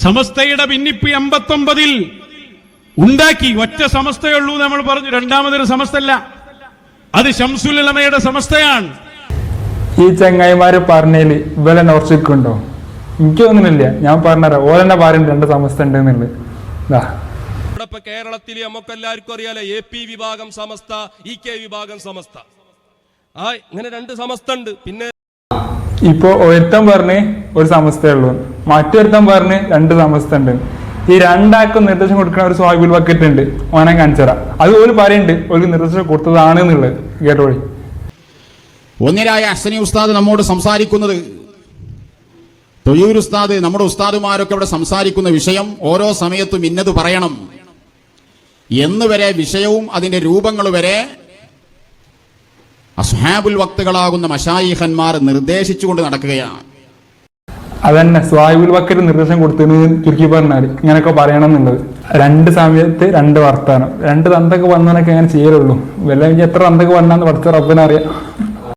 സമസ്തയുടെ ഭിന്നിപ്പ് 89-ൽ ഉണ്ടാക്കി. ഒറ്റ സമസ്തയുള്ളൂ നമ്മൾ പറഞ്ഞു, രണ്ടാമതൊരു സമസ്തല്ല. അത് ശംസുൽ ഉലമയുടെ സമസ്തയാണ്. ഈ ചങ്ങായിമാര് പറഞ്ഞേല് ഇവലെ നോർച്ചിക്കുണ്ടോ? എനിക്ക് തോന്നുന്നില്ല. ഞാൻ പറഞ്ഞുതരാം, ഓലെന്നെ പറയുന്നുണ്ട് 2 സമസ്ത ഉണ്ട് എന്നുള്ളത്. ഇവിടെ കേരളത്തിൽ നമുക്ക് എല്ലാവർക്കും അറിയാലോ, AP വിഭാഗം സമസ്ത, EK വിഭാഗം സമസ്ത. ഇങ്ങനെ 2 സമസ്ത ഉണ്ട്. പിന്നെ ഇപ്പൊ ഒരുത്തൻ പറഞ്ഞ് ഒരു സമസ്തയുള്ളൂ, മറ്റൊരുത്തൻ പറഞ്ഞ് 2 സമസ്ത ഉണ്ട്. ഈ രണ്ടാൾക്കും നിർദ്ദേശം കൊടുക്കുന്ന ഒരു സ്വാഹിബുൽ ബക്കറ്റ് ഉണ്ട്, ഓനെ കാണിച്ചറ. അത് ഒരു പറയുന്നുണ്ട് ഒരു നിർദ്ദേശം കൊടുത്തതാണ് എന്നുള്ളത്. കേട്ടോളി. ഒന്നിരായ അഹ്സനി ഉസ്താദ് നമ്മോട് സംസാരിക്കുന്നത്, തൊയ്യൂർ ഉസ്താദ്, നമ്മുടെ ഉസ്താദുമാരൊക്കെ ഇവിടെ സംസാരിക്കുന്ന വിഷയം ഓരോ സമയത്തും ഇന്നത് പറയണം എന്ന് വരെ, വിഷയവും അതിന്റെ രൂപങ്ങൾ വരെ അസ്ഹാബുൽ വക്തുകളാകുന്ന മശായിഖന്മാർ നിർദ്ദേശിച്ചുകൊണ്ട് നടക്കുകയാണ്. അതന്നെ സ്വാഹിബുൽ ബക്കറ്റ് നിർദ്ദേശം കൊടുത്തതിന് ചുരുക്കി പറഞ്ഞാല് ഇങ്ങനെയൊക്കെ പറയണം എന്നുള്ളത്. 2 സമയത്ത് 2 വർത്താനം. 2 തന്തൊക്കെ വന്നവനൊക്കെ അങ്ങനെ ചെയ്യലുള്ളൂ. വല്ല എത്ര തന്തൊക്കെ വന്നാന്ന് പഠിച്ച റബ്ബിനറിയാം.